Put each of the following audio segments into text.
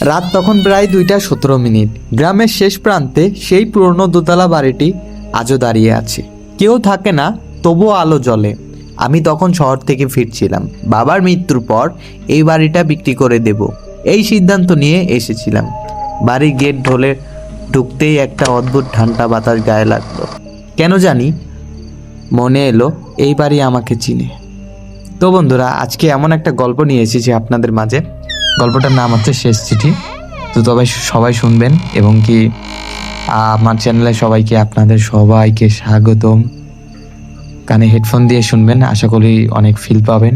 রাত তখন প্রায় 2:17। গ্রামের শেষ প্রান্তে সেই পুরনো দোতলা বাড়িটি আজও দাঁড়িয়ে আছে। কেউ থাকে না, তবুও আলো জ্বলে। আমি তখন শহর থেকে ফিরছিলাম। বাবার মৃত্যুর পর এই বাড়িটা বিক্রি করে দেব, এই সিদ্ধান্ত নিয়ে এসেছিলাম। বাড়ির গেট ঢোলে ঢুকতেই একটা অদ্ভুত ঠান্ডা বাতাস গায়ে লাগলো। কেন জানি মনে এলো এই বাড়ি আমাকে চিনে। তো বন্ধুরা, আজকে এমন একটা গল্প নিয়ে এসেছি আপনাদের মাঝে। গল্পটার নাম হচ্ছে শেষ চিঠি। তো তবে সবাই শুনবেন এবং কি আমার চ্যানেলে আপনাদের সবাইকে স্বাগতম। কানে হেডফোন দিয়ে শুনবেন, আশা করি অনেক ফিল পাবেন।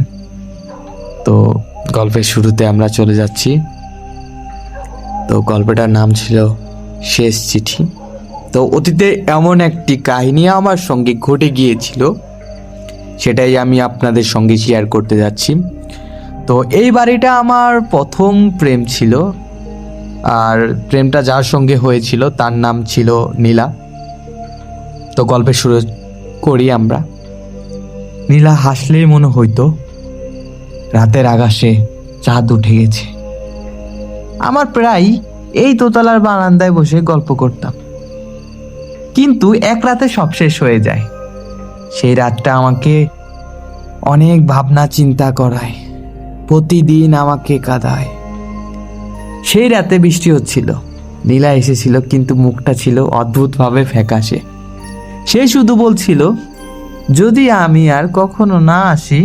তো গল্পের শুরুতে আমরা চলে যাচ্ছি। তো গল্পটার নাম ছিল শেষ চিঠি। তো অতীতে এমন একটি কাহিনী আমার সঙ্গে ঘটে গিয়েছিল, সেটাই আমি আপনাদের সঙ্গে শেয়ার করতে যাচ্ছি। তো এই বাড়িটা আমার প্রথম প্রেম ছিল, আর প্রেমটা যার সঙ্গে হয়েছিল তার নাম ছিল নীলা। তো গল্পের শুরু করি আমরা। নীলা হাসলেই মনে হইতো রাতের আকাশে চাঁদ উঠে গেছে। আমার প্রায় এই দোতলার বারান্দায় বসে গল্প করতাম, কিন্তু এক রাতে সব শেষ হয়ে যায়। সেই রাতটা আমাকে অনেক ভাবনা চিন্তা করায়, প্রতিদিন আমাকে কাঁদায়। সেই রাতে বৃষ্টি হচ্ছিল, নীলা এসেছিল, কিন্তু মুখটা ছিল অদ্ভুতভাবে ফ্যাকাশে। সে শুধু বলছিল, যদি আমি আর কখনো না আসি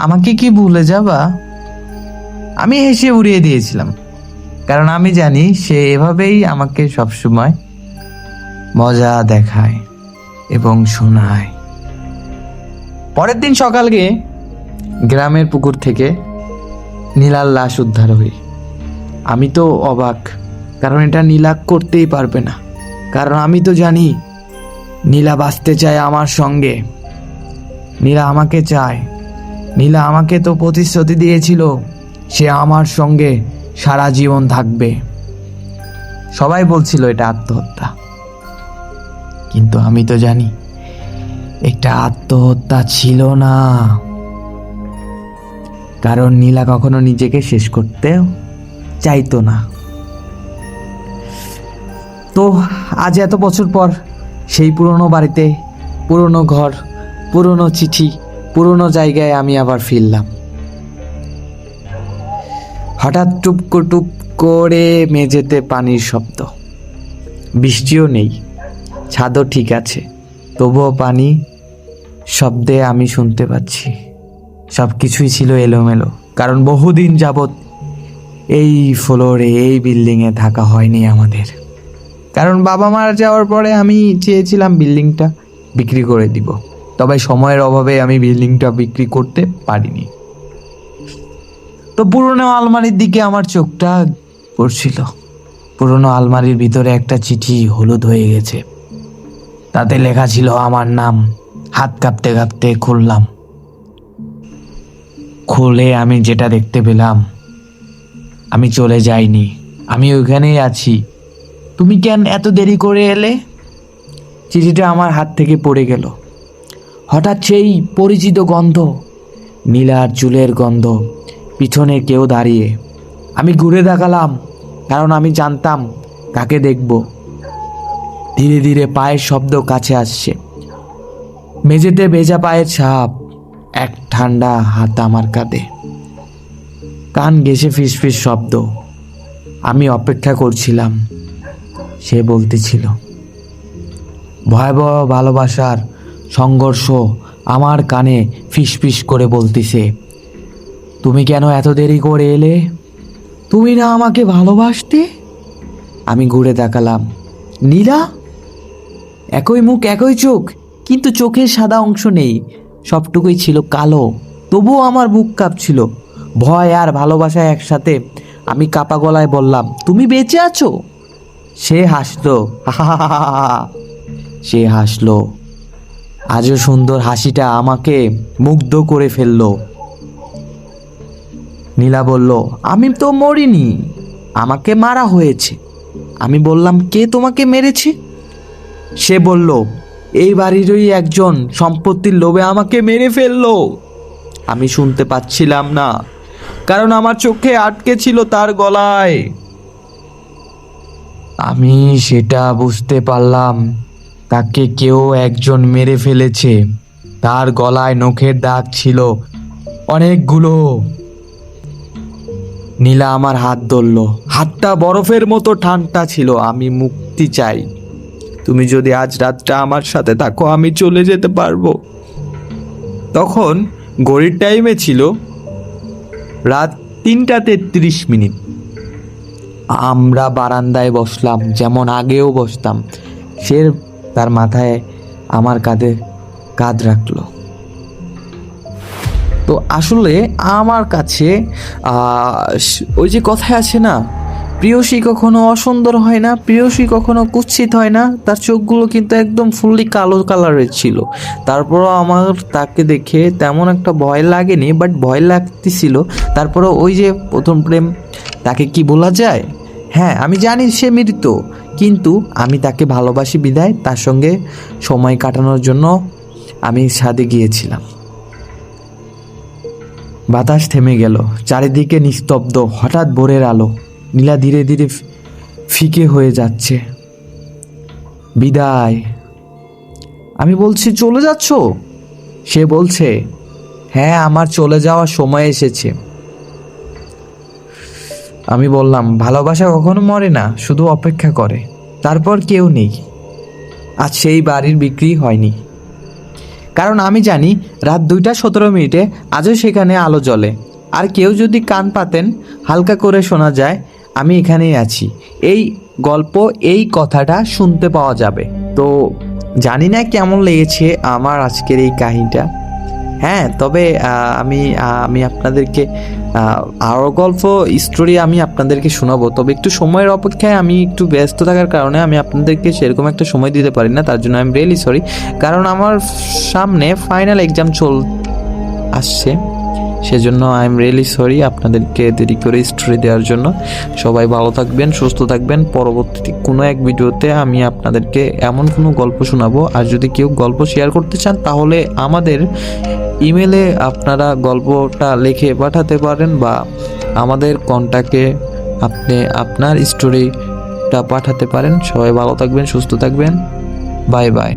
আমাকে কি ভুলে যাবা? আমি হেসে উড়িয়ে দিয়েছিলাম, কারণ আমি জানি সে এভাবেই আমাকে সবসময় মজা দেখায় এবং শোনায়। পরের দিন সকালে গ্রামের পুকুর থেকে নীলার লাশ উদ্ধার হই। আমি তো অবাক, কারণ এটা নীলা করতেই পারবে না। কারণ আমি তো জানি নীলা বাঁচতে চায় আমার সঙ্গে। নীলা আমাকে চায়। নীলা আমাকে তো প্রতিশ্রুতি দিয়েছিল সে আমার সঙ্গে সারা জীবন থাকবে। সবাই বলছিল এটা আত্মহত্যা, কিন্তু আমি তো জানি এটা আত্মহত্যা ছিল না। কারণ নীলা কখনো নিজেকে শেষ করতে চাইতো না। তো আজ এত বছর পর সেই পুরনো বাড়িতে, পুরনো ঘর, পুরনো চিঠি, পুরনো জায়গায় আমি আবার ফিরলাম। হঠাৎ টুপ করে মেঝেতে পানির শব্দ। বৃষ্টিও নেই, ছাদও ঠিক আছে, তবুও পানি শব্দে আমি শুনতে পাচ্ছি। সব কিছুই ছিল এলোমেলো, কারণ বহুদিন যাবৎ এই ফ্লোরে, এই বিল্ডিংয়ে থাকা হয়নি আমাদের। কারণ বাবা মারা যাওয়ার পরে আমি চেয়েছিলাম বিল্ডিংটা বিক্রি করে দিব, তবে সময়ের অভাবে আমি বিল্ডিংটা বিক্রি করতে পারিনি। তো পুরনো আলমারির দিকে আমার চোখটা পড়ছিল। পুরনো আলমারির ভিতরে একটা চিঠি হলুদ হয়ে গেছে, তাতে লেখা ছিল আমার নাম। হাত কাঁপতে কাঁপতে খুললাম। খুলে আমি যেটা দেখতে পেলাম, আমি চলে যাইনি, আমি ওইখানেই আছি। তুমি কেন এত দেরি করে এলে? চিঠিটা আমার হাত থেকে পড়ে গেল। হঠাৎ সেই পরিচিত গন্ধ, নীলার চুলের গন্ধ, পিছনে কেউ দাঁড়িয়ে। আমি ঘুরে তাকালাম, কারণ আমি জানতাম কাকে দেখব। ধীরে ধীরে পায়ের শব্দ কাছে আসছে, মেঝেতে ভেজা পায়ের ছাপ, এক ঠান্ডা হাত আমার কাঁধে। কান ঘেঁষে ফিসফিস শব্দ। আমি অপেক্ষা করছিলাম। সে বলতেছিল, ভয়াবহ ভালোবাসার সংঘর্ষ আমার কানে ফিসফিস করে বলতেছে, তুমি কেন এত দেরি করে এলে? তুমি না আমাকে ভালোবাসতে? আমি ঘুরে তাকালাম। নীলা! একই মুখ, একই চোখ, কিন্তু চোখের সাদা অংশ নেই, সবটুকুই ছিল কালো। তবুও আমার বুক কাঁপছিল, ভয় আর ভালোবাসা একসাথে। আমি কাপা গলায় বললাম, তুমি বেঁচে আছো? সে হাসলো, সে হাসলো। আজও সুন্দর হাসিটা আমাকে মুগ্ধ করে ফেললো। নীলা বলল, আমি তো মরিনি, আমাকে মারা হয়েছে। আমি বললাম, কে তোমাকে মেরেছে? সে বলল, এই বাড়িরই একজন সম্পত্তির লোভে আমাকে মেরে ফেললো। আমি শুনতে পাচ্ছিলাম না, কারণ আমার চোখে আটকে ছিল তার গলায়। আমি সেটা বুঝতে পারলাম, তাকে কেউ একজন মেরে ফেলেছে। তার গলায় নখের দাগ ছিল অনেকগুলো। নীলা আমার হাত ধরল, হাতটা বরফের মতো ঠান্ডা ছিল। আমি মুক্তি চাই। তুমি যদি আজ রাতটা আমার সাথে থাকো আমি চলে যেতে পারবো। তখন ঘড়ির টাইমে ছিল রাত 3:33। আমরা বারান্দায় বসলাম, যেমন আগেও বসতাম। সে তার মাথায় আমার কাঁধে কাঁধ রাখলো। তো আসলে আমার কাছে ওই যে কথায় আছে না, প্রিয়সী কখনো অসুন্দর হয় না, প্রিয়সী কখনো কুৎসিত হয় না। তার চোখগুলো কিন্তু একদম ফুললি কালো কালারের ছিল। তারপরও আমার তাকে দেখে তেমন একটা ভয় লাগেনি, বাট ভয় লাগতেছিল। তারপরও ওই যে প্রথম প্রেম, তাকে কি বলা যায়? হ্যাঁ, আমি জানি সে মৃত, কিন্তু আমি তাকে ভালোবাসি বিদায় তার সঙ্গে সময় কাটানোর জন্য আমি ছাদে গিয়েছিলাম। বাতাস থেমে গেল, চারিদিকে নিস্তব্ধ। হঠাৎ ভোরের আলো। নীলা ধীরে ধীরে ফিকে হয়ে যাচ্ছে। বিদায়। আমি বলছি, চলে যাচ্ছ? সে বলছে, হ্যাঁ, আমার চলে যাওয়ার সময় এসেছে। আমি বললাম, ভালোবাসা কখনো মরে না, শুধু অপেক্ষা করে। তারপর কেউ নেই। আজ সেই বাড়ির বিক্রি হয়নি, কারণ আমি জানি রাত 2:17 আজও সেখানে আলো জ্বলে। আর কেউ যদি কান পাতেন, হালকা করে শোনা যায়, আমি এখানেই আছি। এই গল্প, এই কথাটা শুনতে পাওয়া যাবে। তো জানি না কেমন লেগেছে আমার আজকের এই কাহিনীটা। হ্যাঁ, তবে আমি আপনাদেরকে আরও গল্প স্টোরি আমি আপনাদেরকে শোনাবো। তবে একটু সময়ের অপেক্ষায় আমি একটু ব্যস্ত থাকার কারণে আমি আপনাদেরকে সেরকম একটা সময় দিতে পারি না। তার জন্য আমি রিয়েলি সরি, কারণ আমার সামনে ফাইনাল এক্সাম আসছে। সেজন্য আই এম রিয়েলি সরি আপনাদেরকে দেরি করে স্টোরি দেওয়ার জন্য। সবাই ভালো থাকবেন, সুস্থ থাকবেন। পরবর্তী কোনো এক ভিডিওতে আমি আপনাদেরকে এমন কোনো গল্প শোনাবো। আর যদি কেউ গল্প শেয়ার করতে চান, তাহলে আমাদের ইমেলে আপনারা গল্পটা লিখে পাঠাতে পারেন, বা আমাদের কন্ট্যাক্টে আপনি আপনার স্টোরিটা পাঠাতে পারেন। সবাই ভালো থাকবেন, সুস্থ থাকবেন। Bye bye.